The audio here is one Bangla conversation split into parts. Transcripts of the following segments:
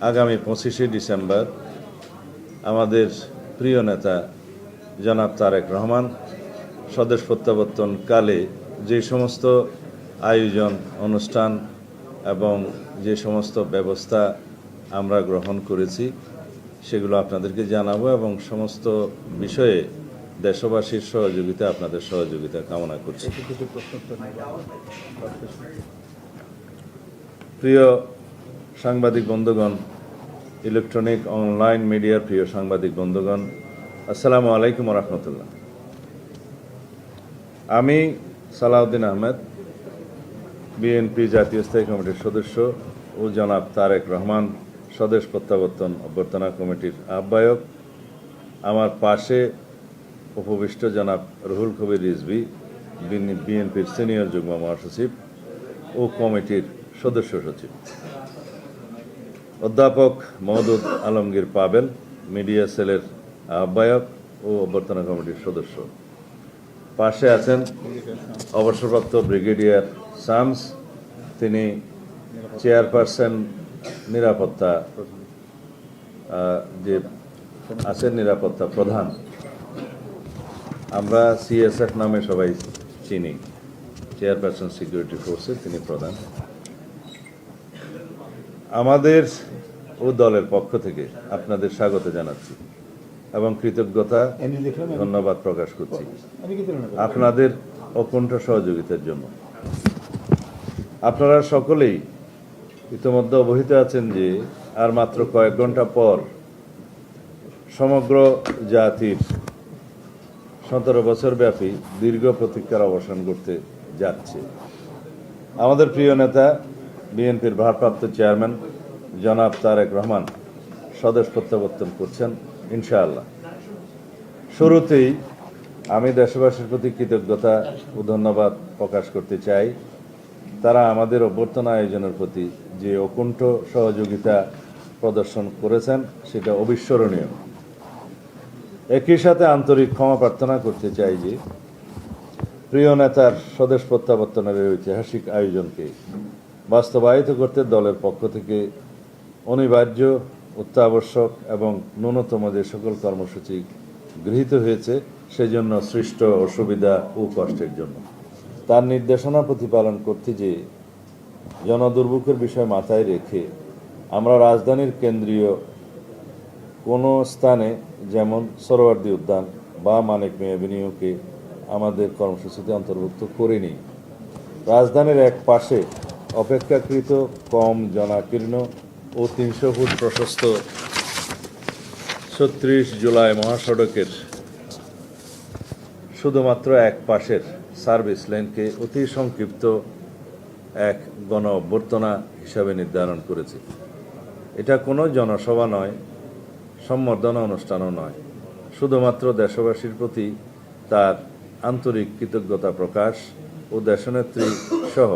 আগামী 25শে ডিসেম্বর আমাদের প্রিয় নেতা জনাব তারেক রহমান স্বদেশ প্রত্যাবর্তনকালে যে সমস্ত আয়োজন অনুষ্ঠান এবং যে সমস্ত ব্যবস্থা আমরা গ্রহণ করেছি সেগুলো আপনাদেরকে জানাবো এবং সমস্ত বিষয়ে দেশবাসীর সহযোগিতা, আপনাদের সহযোগিতা কামনা করছি। প্রিয় সাংবাদিক বন্ধুগণ, ইলেকট্রনিক অনলাইন মিডিয়ার প্রিয় সাংবাদিক বন্ধুগণ, আসসালামু আলাইকুম রহমতুল্লাহ। আমি সালাউদ্দিন আহমেদ, বিএনপি জাতীয় স্থায়ী কমিটির সদস্য ও জনাব তারেক রহমান স্বদেশ প্রত্যাবর্তন অভ্যর্থনা কমিটির আহ্বায়ক। আমার পাশে উপবিষ্ট জনাব রুহুল কবির রিজভী, বিএনপির সিনিয়র যুগ্ম মহাসচিব ও কমিটির সদস্য সচিব। অধ্যাপক মওদুদ আলমগীর পাবেল, মিডিয়া সেলের আহ্বায়ক ও অভ্যর্থনা কমিটির সদস্য। পাশে আছেন অবসরপ্রাপ্ত ব্রিগেডিয়ার শামস, তিনি চেয়ারপারসন নিরাপত্তা যে আছেন, নিরাপত্তা প্রধান, আমরা সিএসএফ নামে সবাই চিনি, চেয়ারপারসন সিকিউরিটি ফোর্সের তিনি প্রধান। আমাদের ও দলের পক্ষ থেকে আপনাদের স্বাগত জানাচ্ছি এবং কৃতজ্ঞতা ধন্যবাদ প্রকাশ করছি আপনাদের অকুণ্ঠ সহযোগিতার জন্য। আপনারা সকলেই ইতিমধ্যে অবহিত আছেন যে আর মাত্র কয়েক ঘন্টা পর সমগ্র জাতির 17 বছর ব্যাপী দীর্ঘ প্রতীক্ষার অবসান করতে যাচ্ছে। আমাদের প্রিয় নেতা বিএনপির ভারপ্রাপ্ত চেয়ারম্যান জনাব তারেক রহমান স্বদেশ প্রত্যাবর্তন করছেন ইনশাআল্লাহ। শুরুতেই আমি দেশবাসীর প্রতি কৃতজ্ঞতা ও ধন্যবাদ প্রকাশ করতে চাই। তারা আমাদের অভ্যর্থনা আয়োজনের প্রতি যে অকুণ্ঠ সহযোগিতা প্রদর্শন করেছেন সেটা অবিস্মরণীয়। একই সাথে আন্তরিক ক্ষমা প্রার্থনা করতে চাই যে প্রিয় নেতার স্বদেশ প্রত্যাবর্তনের ঐতিহাসিক আয়োজনকে বাস্তবায়িত করতে দলের পক্ষ থেকে অনিবার্য, অত্যাবশ্যক এবং ন্যূনতম যে সকল কর্মসূচি গৃহীত হয়েছে সেজন্য সৃষ্ট অসুবিধা ও কষ্টের জন্য তার নির্দেশনা প্রতিপালন করতে যে জনদুর্ভোগের বিষয় মাথায় রেখে আমরা রাজধানীর কেন্দ্রীয় কোনো স্থানে যেমন সোহরাওয়ার্দী উদ্যান বা মানিক মিয়া এভিনিউকে আমাদের কর্মসূচিতে অন্তর্ভুক্ত করিনি। রাজধানীর এক পাশে অপেক্ষাকৃত কম জনাকীর্ণ ও 300 ফুট প্রশস্ত 36 জুলাই মহাসড়কের শুধুমাত্র এক পাশের সার্ভিস লেনকে অতি সংক্ষিপ্ত এক গণ অভ্যর্থনা হিসাবে নির্ধারণ করেছি। এটা কোনো জনসভা নয়, সম্বর্ধনা অনুষ্ঠানও নয়, শুধুমাত্র দেশবাসীর প্রতি তার আন্তরিক কৃতজ্ঞতা প্রকাশ ও দেশনেত্রী সহ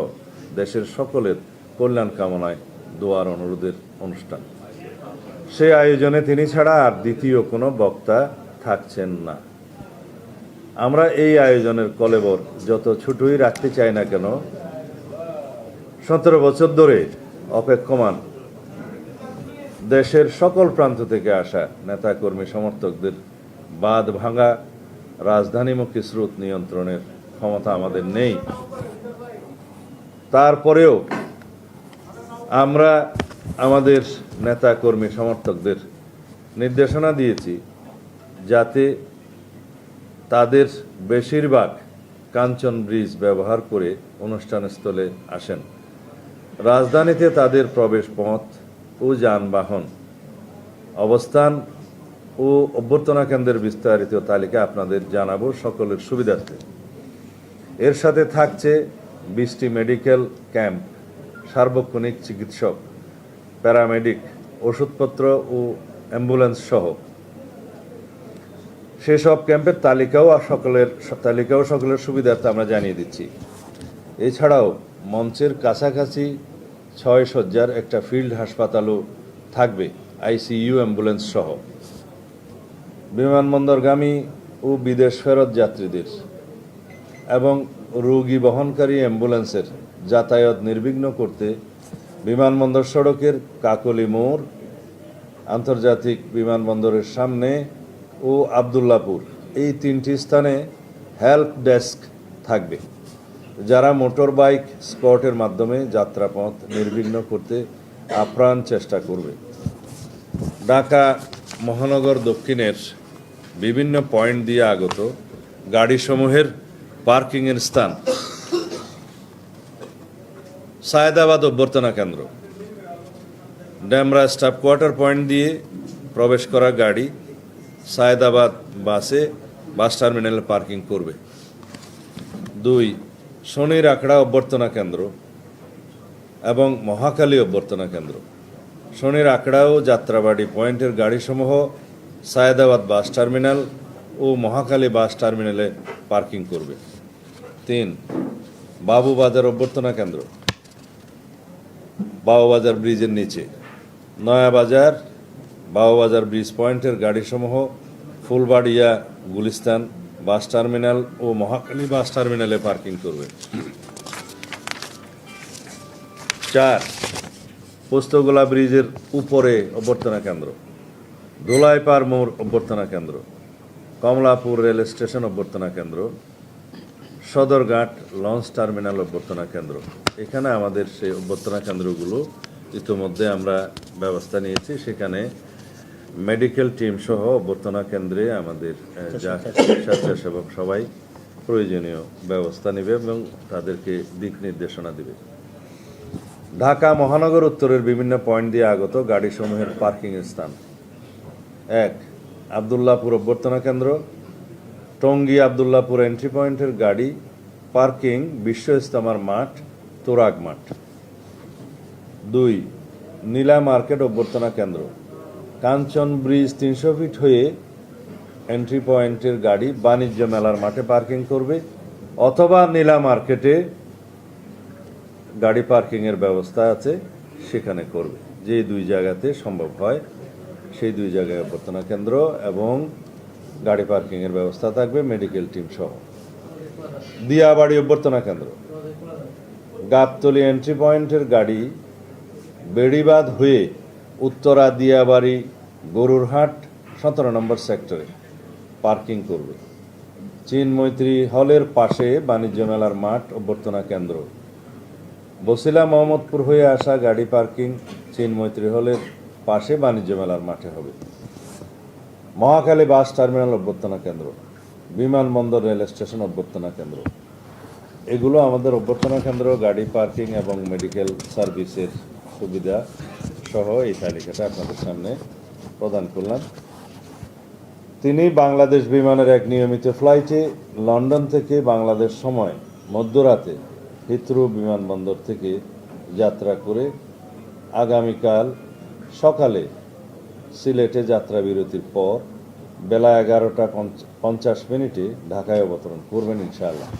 দেশের সকলের কল্যাণ কামনায় দোয়ার অনুরোধের অনুষ্ঠান। সে আয়োজনে তিনি ছাড়া আর দ্বিতীয় কোনো বক্তা থাকছেন না। আমরা এই আয়োজনের কলেবর যত ছোটই রাখতে চাই না কেন, 17 বছর ধরে অপেক্ষমান দেশের সকল প্রান্ত থেকে আসা নেতাকর্মী সমর্থকদের বাঁধ ভাঙা রাজধানীমুখী স্রোত নিয়ন্ত্রণের ক্ষমতা আমাদের নেই। তারপরেও আমরা আমাদের নেতাকর্মী সমর্থকদের নির্দেশনা দিয়েছি যাতে তাদের বেশিরভাগ কাঞ্চন ব্রিজ ব্যবহার করে অনুষ্ঠানস্থলে আসেন। রাজধানীতে তাদের প্রবেশ পথ ও যানবাহন অবস্থান ও অভ্যর্থনা কেন্দ্রের বিস্তারিত তালিকা আপনাদের জানাবো সকলের সুবিধার্থে। এর সাথে থাকছে 20টি মেডিকেল ক্যাম্প, সার্বক্ষণিক চিকিৎসক, প্যারামেডিক, ওষুধপত্র ও অ্যাম্বুলেন্স সহ সেসব ক্যাম্পের তালিকাও সকলের সুবিধার্থে আমরা জানিয়ে দিচ্ছি। এছাড়াও মঞ্চের কাছাকাছি 6 শয্যার একটা ফিল্ড হাসপাতালও থাকবে, আইসিইউ, অ্যাম্বুলেন্স সহ। বিমানবন্দরগামী ও বিদেশ ফেরত যাত্রীদের এবং রোগী বহনকারী অ্যাম্বুলেন্সের যাতায়াত নির্বিঘ্ন করতে বিমানবন্দর সড়কের কাকলি মোড় আন্তর্জাতিক বিমানবন্দরের সামনে ও আবদুল্লাপুর এই 3টি স্থানে হেল্প ডেস্ক থাকবে, যারা মোটর বাইক স্কটের মাধ্যমে যাত্রাপথ নির্বিঘ্ন করতে আপ্রাণ চেষ্টা করবে। ঢাকা মহানগর দক্ষিণের বিভিন্ন পয়েন্ট দিয়ে আগত গাড়িসমূহের পার্কিংয়ের স্থান: সায়েদাবাদ অভ্যর্থনা কেন্দ্র। ডেমরা স্টাফ কোয়ার্টার পয়েন্ট দিয়ে প্রবেশ করা গাড়ি সায়েদাবাদ বাস টার্মিনালে পার্কিং করবে। 2, শনির আখড়া অভ্যর্থনা কেন্দ্র এবং মহাখালী অভ্যর্থনা কেন্দ্র। শনির আখড়া ও যাত্রাবাড়ি পয়েন্টের গাড়িসমূহ সায়েদাবাদ বাস টার্মিনাল ও মহাখালী বাস টার্মিনালে পার্কিং করবে। 3, বাবুবাজার অভ্যর্থনা কেন্দ্র, বাবুবাজার ব্রিজের নিচে। নয়াবাজার বাবুবাজার ব্রিজ পয়েন্টের গাড়িসমূহ ফুলবাড়িয়া গুলিস্তান বাস টার্মিনাল ও মহাখালী বাস টার্মিনালে পার্কিং করবে। 4, পোস্তগোলা ব্রিজের উপরে অভ্যর্থনা কেন্দ্র, ধোলাইপাড় মোড় অভ্যর্থনা কেন্দ্র, কমলাপুর রেল স্টেশন অভ্যর্থনা কেন্দ্র, সদরঘাট লঞ্চ টার্মিনাল অভ্যর্থনা কেন্দ্র। এখানে আমাদের সেই অভ্যর্থনা কেন্দ্রগুলো ইতিমধ্যে আমরা ব্যবস্থা নিয়েছি। সেখানে মেডিকেল টিম সহ অভ্যর্থনা কেন্দ্রে আমাদের স্বেচ্ছাসেবক সবাই প্রয়োজনীয় ব্যবস্থা নেবে এবং তাদেরকে দিক নির্দেশনা দেবে। ঢাকা মহানগর উত্তরের বিভিন্ন পয়েন্ট দিয়ে আগত গাড়িসমূহের পার্কিংয়ের স্থান: 1, আবদুল্লাপুর অভ্যর্থনা কেন্দ্র, টঙ্গী আবদুল্লাপুর এন্ট্রি পয়েন্টের গাড়ি পার্কিং বিশ্ব ইস্তেমার মাঠ, তোরাগ মাঠ। 2, নীলা মার্কেট অভ্যর্থনা কেন্দ্র, কাঞ্চন ব্রিজ 300 ফিট হয়ে এন্ট্রি পয়েন্টের গাড়ি বাণিজ্য মেলার মাঠে পার্কিং করবে অথবা নীলা মার্কেটে গাড়ি পার্কিংয়ের ব্যবস্থা আছে সেখানে করবে। যে 2 জায়গাতে সম্ভব হয় সেই 2 জায়গায় অভ্যর্থনা কেন্দ্র এবং গাড়ি পার্কিংয়ের ব্যবস্থা থাকবে মেডিকেল টিম সহ। দিয়াবাড়ি অভ্যর্থনা কেন্দ্র, গাবতলী এন্ট্রি পয়েন্টের গাড়ি বেড়িবাঁধ হয়ে উত্তরা দিয়াবাড়ি গরুরহাট 17 নম্বর সেক্টরে পার্কিং করবে। চীন মৈত্রী হলের পাশে বাণিজ্য মেলার মাঠ অভ্যর্থনা কেন্দ্র, বসিলা মোহাম্মদপুর হয়ে আসা গাড়ি পার্কিং চীন মৈত্রী হলের পাশে বাণিজ্য মেলার মাঠে হবে। মহাখালী বাস টার্মিনাল অভ্যর্থনা কেন্দ্র, বিমানবন্দর রেল স্টেশন অভ্যর্থনা কেন্দ্র। এগুলো আমাদের অভ্যর্থনা কেন্দ্র, গাড়ি পার্কিং এবং মেডিকেল সার্ভিসের সুবিধা সহ এই তালিকাটা আপনাদের সামনে প্রদান করলাম। তিনি বাংলাদেশ বিমানের এক নিয়মিত ফ্লাইটে লন্ডন থেকে বাংলাদেশ সময় মধ্যরাতে হিথ্রো বিমানবন্দর থেকে যাত্রা করে আগামীকাল সকালে সিলেটে যাত্রা বিরতির পর বেলা 11:50 ঢাকায় অবতরণ করবেন ইনশাআল্লাহ।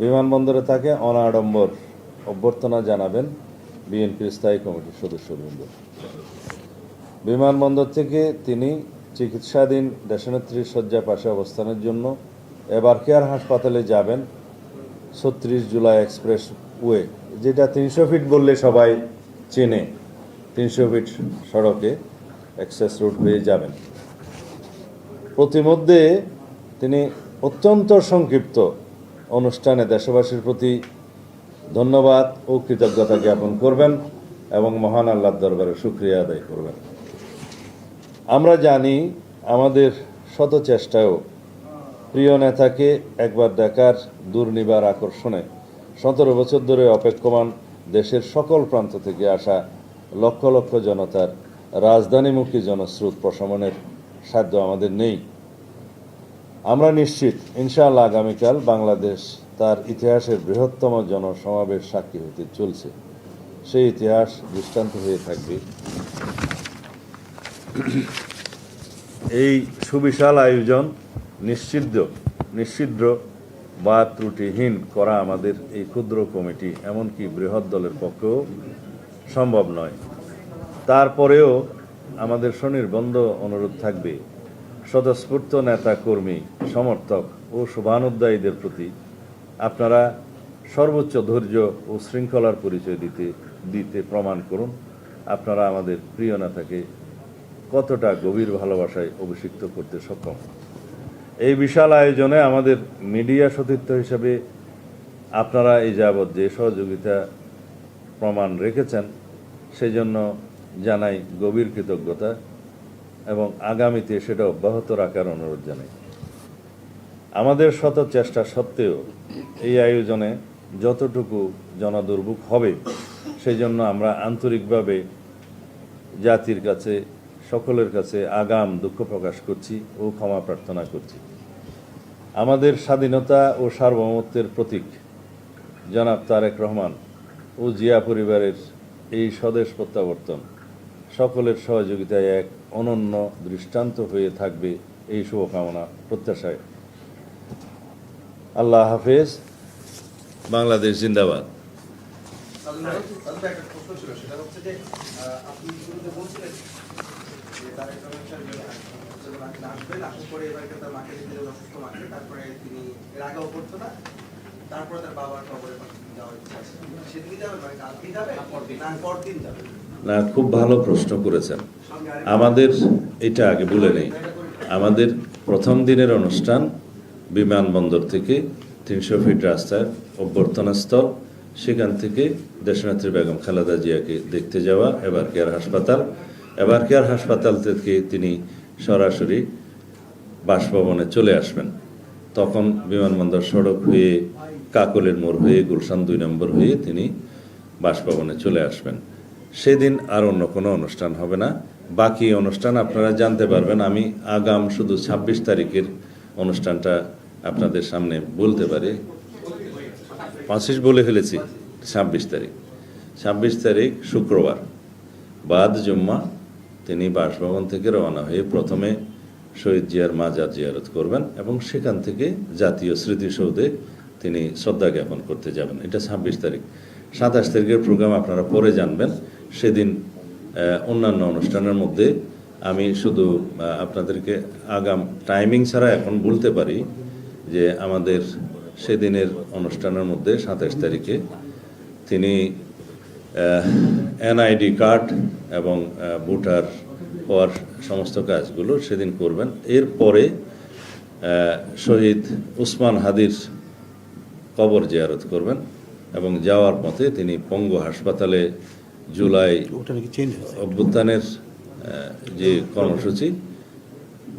বিমানবন্দরে তাকে অনাড়ম্বর অভ্যর্থনা জানাবেন বিএনপির স্থায়ী কমিটির সদস্যবৃন্দ। বিমানবন্দর থেকে তিনি চিকিৎসাধীন দেশনেত্রীর শয্যার পাশে অবস্থানের জন্য এবার কেয়ার হাসপাতালে যাবেন 36 জুলাই এক্সপ্রেস ওয়ে, যেটা 300 ফিট বললে সবাই চেনে। 300 ফিট সড়কে অ্যাক্সেস রোড হয়ে যাবেন। প্রতিমধ্যে তিনি অত্যন্ত সংক্ষিপ্ত অনুষ্ঠানে দেশবাসীর প্রতি ধন্যবাদ ও কৃতজ্ঞতা জ্ঞাপন করবেন এবং মহান আল্লাহর দরবারে শুকরিয়া আদায় করবেন। আমরা জানি আমাদের শত চেষ্টায়ও প্রিয় নেতাকে একবার দেখার দুর্নিবার আকর্ষণে 17 বছর ধরে অপেক্ষমান দেশের সকল প্রান্ত থেকে আসা লক্ষ লক্ষ জনতার রাজধানীমুখী জনস্রোত প্রশমনের সাধ্য আমাদের নেই। আমরা নিশ্চিত ইনশাআল্লাহ আগামীকাল বাংলাদেশ তার ইতিহাসের বৃহত্তম জনসমাবেশ সাক্ষী হতে চলছে। সেই ইতিহাস দৃষ্টান্ত হয়ে থাকবে। এই সুবিশাল আয়োজন নিশ্চিদ্র বা ত্রুটিহীন করা আমাদের এই ক্ষুদ্র কমিটি এমনকি বৃহৎ দলের পক্ষেও সম্ভব নয়। তারপরেও আমাদের স্বনির্বন্ধ অনুরোধ থাকবে স্বতঃস্ফূর্ত নেতা কর্মী সমর্থক ও শুভানুধ্যায়ীদের প্রতি আপনারা সর্বোচ্চ ধৈর্য ও শৃঙ্খলার পরিচয় দিতে প্রমাণ করুন। আপনারা আমাদের প্রিয় নেতাকে কতটা গভীর ভালোবাসায় অভিষিক্ত করতে সক্ষম। এই বিশাল আয়োজনে আমাদের মিডিয়া সতীর্থ হিসেবে আপনারা এই যাবৎ যে সহযোগিতা প্রমাণ রেখেছেন সেই জন্য জানাই গভীর কৃতজ্ঞতা এবং আগামীতে সেটা অব্যাহত রাখার অনুরোধ জানাই। আমাদের শত চেষ্টা সত্ত্বেও এই আয়োজনে যতটুকু জনদুর্ভোগ হবে সেই জন্য আমরা আন্তরিকভাবে জাতির কাছে সকলের কাছে আগাম দুঃখ প্রকাশ করছি ও ক্ষমা প্রার্থনা করছি। আমাদের স্বাধীনতা ও সার্বভৌমত্বের প্রতীক জনাব তারেক রহমান ও জিয়া পরিবারের এই স্বদেশ প্রত্যাবর্তন সকলের সহযোগিতায় এক অনন্য দৃষ্টান্ত হয়ে থাকবে এই শুভকামনা প্রত্যাশায়। আল্লাহ হাফেজ। বাংলাদেশ জিন্দাবাদ। না, খুব ভালো প্রশ্ন করেছেন। আমাদের এটা আগে বলে নেই, আমাদের প্রথম দিনের অনুষ্ঠান বিমানবন্দর থেকে 300 ফিট রাস্তার অভ্যর্থনা স্থল, সেখান থেকে দেশনেত্রী বেগম খালেদা জিয়াকে দেখতে যাওয়া এবার কেয়ার হাসপাতাল থেকে তিনি সরাসরি বাসভবনে চলে আসবেন। তখন বিমানবন্দর সড়ক হয়ে কাকলের মোড় হয়ে গুলশান 2 নম্বর হয়ে তিনি বাসভবনে চলে আসবেন। সেদিন আর অন্য কোনো অনুষ্ঠান হবে না। বাকি অনুষ্ঠান আপনারা জানতে পারবেন। আমি আগাম শুধু 26 তারিখের অনুষ্ঠানটা আপনাদের সামনে বলতে পারি। 25 বলে ফেলেছি, 26 তারিখ শুক্রবার বাদ জুম্মা তিনি বাসভবন থেকে রওনা হয়ে প্রথমে শহীদ জিয়ার মাজার জিয়ারত করবেন এবং সেখান থেকে জাতীয় স্মৃতিসৌধে তিনি শ্রদ্ধা জ্ঞাপন করতে যাবেন। এটা 26 তারিখ। 27 তারিখের প্রোগ্রাম আপনারা পরে জানবেন। সেদিন অন্যান্য অনুষ্ঠানের মধ্যে আমি শুধু আপনাদেরকে আগাম টাইমিং ছাড়া এখন বলতে পারি যে আমাদের সেদিনের অনুষ্ঠানের মধ্যে 27 তারিখে তিনি এনআইডি কার্ড এবং ভোটার হওয়ার সমস্ত কাজগুলো সেদিন করবেন। এরপরে শহীদ উসমান হাদির কবর জিয়ারত করবেন এবং যাওয়ার পথে তিনি পঙ্গু হাসপাতালে জুলাই অভ্যুত্থানের যে কর্মসূচি,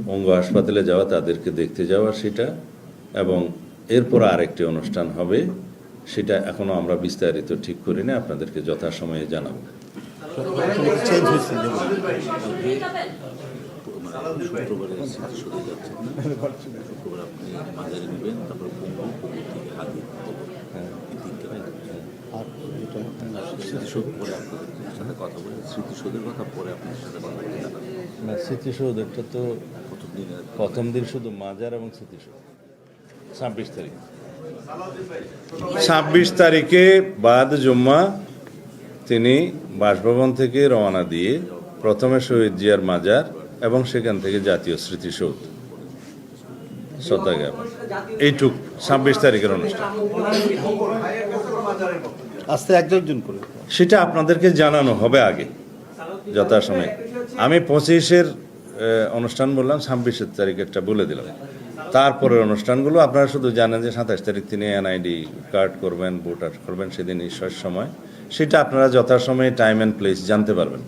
পঙ্গু হাসপাতালে যাওয়া, তাদেরকে দেখতে যাওয়া সেটা, এবং এরপর আরেকটি অনুষ্ঠান হবে, সেটা এখনো আমরা বিস্তারিত ঠিক করি না, আপনাদেরকে যথাসময়ে জানাবো। স্মৃতিসৌধটা তো প্রথম দিন শুধু মাজার এবং স্মৃতিসৌধ। 26 তারিখে বাদ জুম্মা তিনি বাসভবন থেকে রওনা দিয়ে প্রথমে শহীদ জিয়ার মাজার এবং সেখান থেকে জাতীয় স্মৃতিসৌধ শ্রদ্ধা জ্ঞাপন, এইটুক 26 তারিখের অনুষ্ঠান। আস্তে একজন করে সেটা আপনাদেরকে জানানো হবে আগে যথাসময়ে। আমি 25-এর অনুষ্ঠান বললাম, 26 তারিখেরটা বলে দিলাম। তারপরের অনুষ্ঠানগুলো আপনারা শুধু জানেন যে 27 তারিখ তিনি এনআইডি কার্ড করবেন, ভোটার করবেন, সেদিন ঈশ্বর সময়, সেটা আপনারা যথাসময়ে টাইম অ্যান্ড প্লেস জানতে পারবেন।